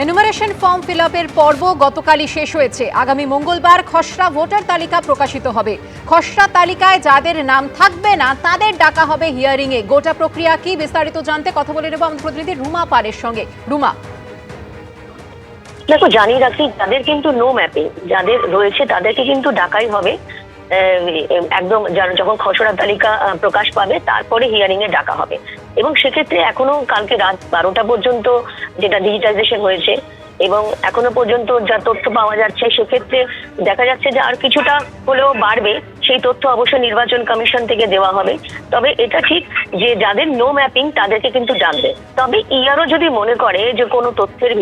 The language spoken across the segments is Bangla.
এনুমারেশন ফর্ম ফিল আপের পর্ব গতকালই শেষ হয়েছে। আগামী মঙ্গলবার খসড়া ভোটার তালিকা প্রকাশিত হবে। খসড়া তালিকায় যাদের নাম থাকবে না তাদের ডাকা হবে হিয়ারিংয়ে। গোটা প্রক্রিয়া কি বিস্তারিত জানতে কথা বলে নেব আমাদের প্রতিনিধি রুমা পালের সঙ্গে। রুমা, দেখো, জানিয়ে রাখি, যাদের কিন্তু নো ম্যাপিং যাদের রয়েছে তাদেরকে কিন্তু ডাকাই হবে। একদম যখন খসড়া তালিকা প্রকাশ পাবে তারপরে হিয়ারিং এ ডাকা হবে। এবং সেক্ষেত্রে এখনো কালকে রাত 12টা পর্যন্ত যেটা ডিজিটাইজেশন হয়েছে এবং এখনো পর্যন্ত যা তথ্য পাওয়া যাচ্ছে, সেক্ষেত্রে দেখা যাচ্ছে যে আর কিছুটা হলেও বাড়বে। সেই তথ্য অবশ্য নির্বাচন কমিশন থেকে দেওয়া হবে। তবে এটা ঠিক যে যাদের নো ম্যাপিং তাদেরকে কিন্তু ডাকবে। তবে ইয়ারও যদি মনে করে যে কোনো তথ্যের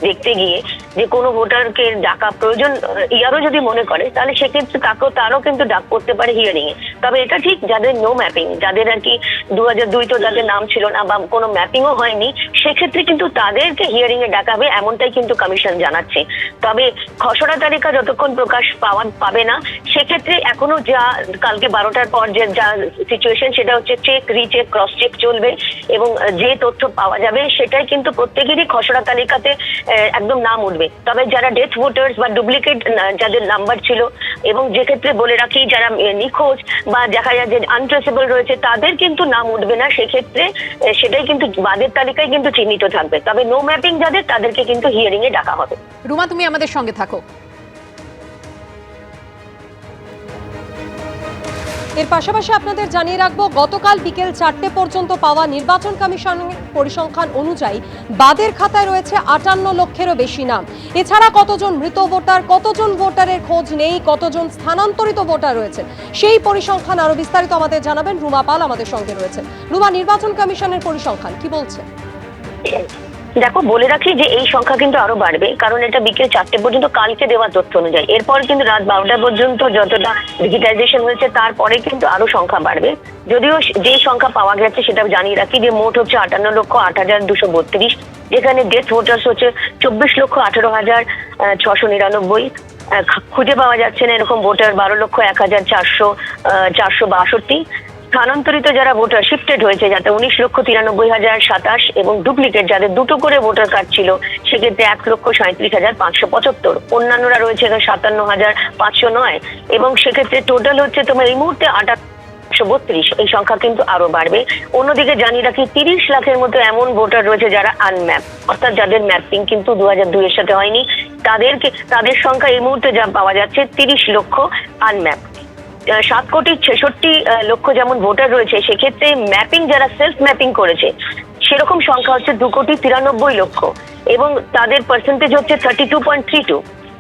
দেখতে গিয়ে যে কোনো ভোটারকে ডাকা প্রয়োজন, ইয়ারও যদি মনে করে, তাহলে সেক্ষেত্রে তারও কিন্তু ডাক করতে পারে হিয়ারিং এ। তবে এটা ঠিক যাদের নো ম্যাপিং, যাদের আর কি 2002 তো যাদের নাম ছিল না বা কোনো ম্যাপিংও হয়নি, সেক্ষেত্রে কিন্তু তাদেরকে হিয়ারিং এ ডাকাবে, এমনটাই কিন্তু কমিশন জানাচ্ছে। তবে খসড়া তালিকা যতক্ষণ প্রকাশ পাবে না, সেক্ষেত্রে এখনো যা কালকে 12টার পর যে যা সিচুয়েশন, সেটা হচ্ছে চেক, রিচেক, ক্রস চেক চলবে এবং যে তথ্য পাওয়া যাবে সেটাই কিন্তু প্রত্যেকেরই খসড়া তালিকাতে একদম নাম উঠবে। তবে যারা ডেথ ভোটার্স বা ডুপ্লিকেট যাদের নাম্বার ছিল, এবং যে ক্ষেত্রে বলে রাখি যারা নিখোঁজ বা দেখা যায় যে আনট্রেসেবল রয়েছে, তাদের কিন্তু নাম উঠবে না। সেক্ষেত্রে সেটাই কিন্তু বাদের তালিকায় কিন্তু চিহ্নিত থাকবে। তবে নো ম্যাপিং যাদের, তাদেরকে কিন্তু হিয়ারিং এ ডাকা হবে। রুমা, তুমি আমাদের সঙ্গে থাকো। এর পাশাপাশি আপনাদের জানিয়ে রাখবো, গতকাল বিকেল 4টে পর্যন্ত পাওয়া নির্বাচন কমিশনের পরিসংখ্যান অনুযায়ী বাদের খাতায় রয়েছে 58 লক্ষেরও বেশি নাম। এছাড়া কতজন মৃত ভোটার, কতজন ভোটারের খোঁজ নেই, কতজন স্থানান্তরিত ভোটার রয়েছে, সেই পরিসংখ্যান আরো বিস্তারিত আমাদের জানাবেন রুমা পাল আমাদের সঙ্গে রয়েছে। রুমা, নির্বাচন কমিশনের পরিসংখ্যান কি বলছে? দেখো, বলে রাখি যে এই সংখ্যা কিন্তু আরো বাড়বে, কারণ এটা বিকেল 4টে পর্যন্ত কালকে দেওয়া তথ্য অনুযায়ী। এরপর কিন্তু রাত 12টা পর্যন্ত যতটা ডিজিটাইজেশন হয়েছে, তারপরে কিন্তু আরো সংখ্যা বাড়বে। যদিও যে সংখ্যা পাওয়া গেছে সেটা জানিয়ে রাখি যে মোট হচ্ছে 58,08,232, যেখানে ডেথ ভোটার্স হচ্ছে 24,18,699। খুঁজে পাওয়া যাচ্ছে না এরকম ভোটার 12,01,462। স্থানান্তরিত যারা ভোটার শিফটেড হয়েছে, যাতে 19,93,027 এবং ডুপ্লিকেট যাদের দুটো করে ভোটার কার্ড ছিল, সেক্ষেত্রে 1,37,575। অন্যান্যরা রয়েছে 57,509 এবং সেক্ষেত্রে টোটাল হচ্ছে তোমার এই মুহূর্তে 832। এই সংখ্যা কিন্তু আরো বাড়বে। অন্যদিকে জানিয়ে রাখি 30 লাখের মতো এমন ভোটার রয়েছে যারা আনম্যাপ, অর্থাৎ যাদের ম্যাপিং কিন্তু 2002 এর সাথে হয়নি। তাদের সংখ্যা এই মুহূর্তে যা পাওয়া যাচ্ছে 30 লক্ষ আনম্যাপ। 7,66,00,000 যেমন ভোটার রয়েছে, সেক্ষেত্রে ম্যাপিং যারা সেলফ ম্যাপিং করেছে সেরকম সংখ্যা হচ্ছে 2,93,00,000 এবং তাদের পার্সেন্টেজ হচ্ছে 32.32।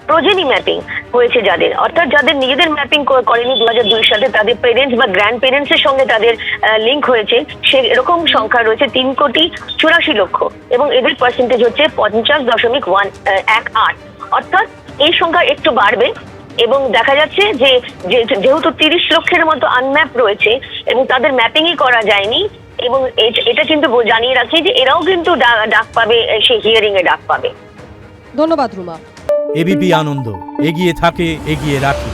প্রজেনি ম্যাপিং হয়েছে যাদের, অর্থাৎ যাদের নিজেদের ম্যাপিং করেনি 2002 সালে, তাদের পেরেন্টস বা গ্র্যান্ড পেরেন্টস এর সঙ্গে তাদের লিঙ্ক হয়েছে, সে এরকম সংখ্যা রয়েছে 3,84,00,000 এবং এদের পার্সেন্টেজ হচ্ছে 50.18। অর্থাৎ এই সংখ্যা একটু বাড়বে এবং দেখা যাচ্ছে যে যেহেতু 30 লক্ষের মতো আনম্যাপ রয়েছে এবং তাদের ম্যাপিংই করা যায়নি, এবং এটা কিন্তু জানিয়ে রাখি যে এরাও কিন্তু ডাক পাবে, সেই হিয়ারিং এ ডাক পাবে। ধন্যবাদ রুমা। এবিপি আনন্দ, এগিয়ে থাকে, এগিয়ে রাখে।